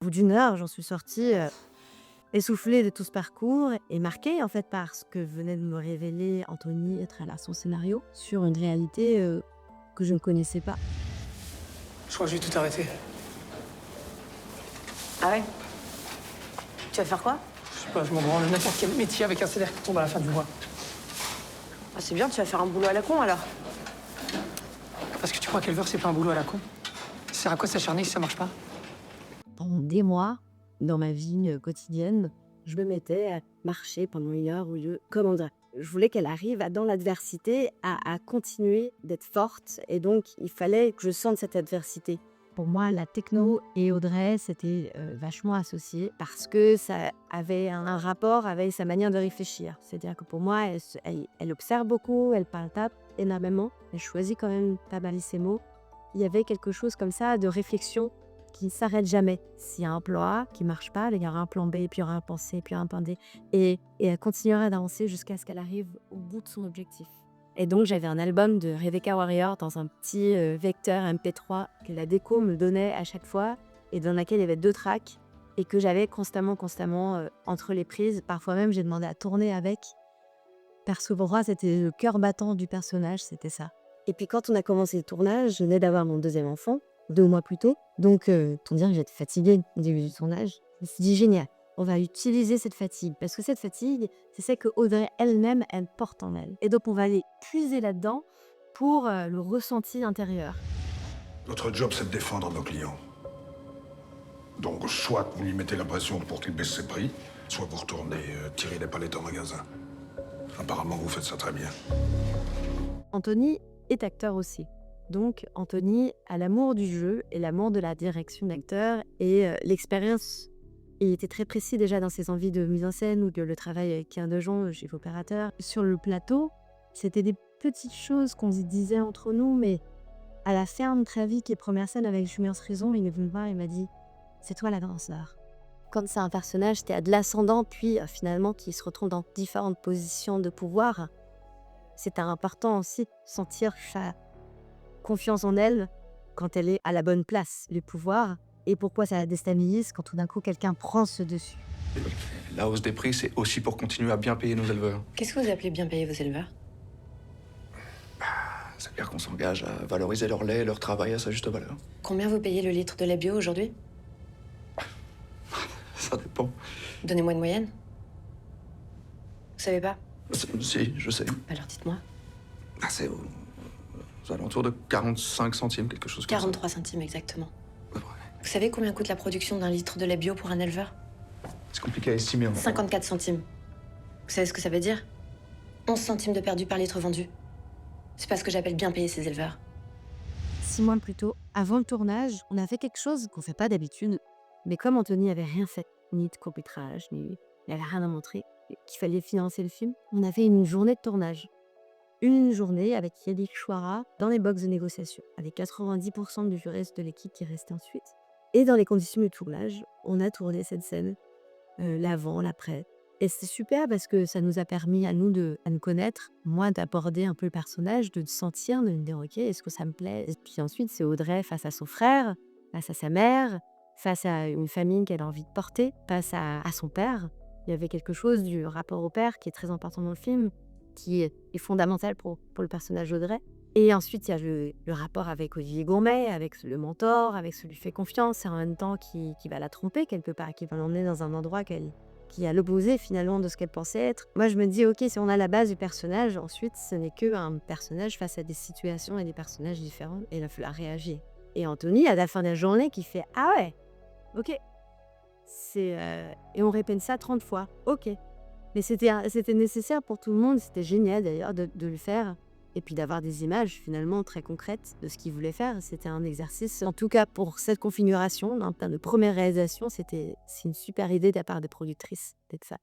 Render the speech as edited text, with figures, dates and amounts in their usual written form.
Au bout d'une heure, j'en suis sortie essoufflée de tout ce parcours et marquée en fait par ce que venait de me révéler Anthony à travers son scénario sur une réalité que je ne connaissais pas. Je crois que je vais tout arrêter. Ah ouais? Tu vas faire quoi? Je sais pas, je m'en branle n'importe quel métier avec un salaire qui tombe à la fin du mois. Ah, c'est bien, tu vas faire un boulot à la con alors. Parce que tu crois qu'éleveur, c'est pas un boulot à la con? Ça sert à quoi s'acharner si ça marche pas? Pendant des mois, dans ma vie quotidienne, je me mettais à marcher pendant une heure au lieu. Comment dire? Je voulais qu'elle arrive dans l'adversité à continuer d'être forte et donc il fallait que je sente cette adversité. Pour moi, la techno et Audrey, c'était vachement associé parce que ça avait un rapport avec sa manière de réfléchir. C'est-à-dire que pour moi, elle observe beaucoup, elle parle pas énormément, elle choisit quand même pas mal ses mots. Il y avait quelque chose comme ça de réflexion qui ne s'arrête jamais. S'il y a un plan A qui ne marche pas, il y aura un plan B, puis il y aura un plan C, puis un plan D. Et elle continuera d'avancer jusqu'à ce qu'elle arrive au bout de son objectif. Et donc, j'avais un album de Rebecca Warrior dans un petit vecteur MP3 que la déco me donnait à chaque fois et dans laquelle il y avait 2 tracks et que j'avais constamment entre les prises. Parfois même, j'ai demandé à tourner avec. Perso, pour moi, c'était le cœur battant du personnage, c'était ça. Et puis, quand on a commencé le tournage, je venais d'avoir mon deuxième enfant, 2 mois plus tôt. Donc, pour dire que j'étais fatiguée au début du tournage, je me suis dit, génial, on va utiliser cette fatigue. Parce que cette fatigue, c'est celle que Audrey elle-même, elle porte en elle. Et donc, on va aller puiser là-dedans pour le ressenti intérieur. Notre job, c'est de défendre nos clients. Donc, soit vous lui mettez la pression pour qu'il baisse ses prix, soit vous retournez tirer les palettes en magasin. Apparemment, vous faites ça très bien. Anthony est acteur aussi. Donc, Anthony a l'amour du jeu et l'amour de la direction d'acteur et l'expérience. Il était très précis déjà dans ses envies de mise en scène ou de le travail avec Pierre Dejean, le chef opérateur. Sur le plateau, c'était des petites choses qu'on se disait entre nous, mais à la ferme, très vite, les premières scènes avec Julien Frison, il est venu me voir et m'a dit « C'est toi la grande sœur ». Quand c'est un personnage qui a de l'ascendant, puis finalement qui se retrouve dans différentes positions de pouvoir, c'est important aussi de sentir sa confiance en elle quand elle est à la bonne place, le pouvoir, et pourquoi ça la déstabilise quand tout d'un coup quelqu'un prend ce dessus. La hausse des prix, c'est aussi pour continuer à bien payer nos éleveurs. Qu'est-ce que vous appelez bien payer vos éleveurs? C'est-à-dire qu'on s'engage à valoriser leur lait et leur travail à sa juste valeur. Combien vous payez le litre de lait bio aujourd'hui? Ça dépend. Donnez-moi une moyenne. Vous savez pas? Si, je sais. Alors dites-moi. C'est aux alentours de 45 centimes, quelque chose comme 43 centimes exactement. ça. Vous savez combien coûte la production d'un litre de lait bio pour un éleveur? C'est compliqué à estimer. 54 centimes. Vous savez ce que ça veut dire? 11 centimes de perdu par litre vendu. C'est pas ce que j'appelle bien payer ces éleveurs. 6 mois plus tôt, avant le tournage, on a fait quelque chose qu'on fait pas d'habitude. Mais comme Anthony avait rien fait, ni de court-métrage, il avait rien à montrer, et qu'il fallait financer le film, on a fait une journée de tournage. Une journée avec Yannick Chouara dans les box de négociation, avec 90% du reste de l'équipe qui restait ensuite. Et dans les conditions du tournage, on a tourné cette scène, l'avant, l'après. Et c'est super parce que ça nous a permis à nous connaître, moi d'aborder un peu le personnage, de sentir, de me dire ok, est-ce que ça me plaît? Et puis ensuite, c'est Audrey face à son frère, face à sa mère, face à une famille qu'elle a envie de porter, face à son père. Il y avait quelque chose du rapport au père qui est très important dans le film, qui est fondamental pour le personnage d'Audrey. Et ensuite, il y a le rapport avec Olivier Gourmet, avec le mentor, avec celui qui fait confiance, et en même temps qui va la tromper quelque part, qui va l'emmener dans un endroit qui est à l'opposé finalement de ce qu'elle pensait être. Moi, je me dis, ok, si on a la base du personnage, ensuite, ce n'est qu'un personnage face à des situations et des personnages différents, et il va falloir réagir. Et Anthony, à la fin de la journée, qui fait, ah ouais, ok. Et on répète ça 30 fois, ok. Mais c'était nécessaire pour tout le monde, c'était génial d'ailleurs de le faire. Et puis d'avoir des images finalement très concrètes de ce qu'il voulait faire. C'était un exercice, en tout cas pour cette configuration, en termes de première réalisation, c'est une super idée de la part des productrices d'être ça.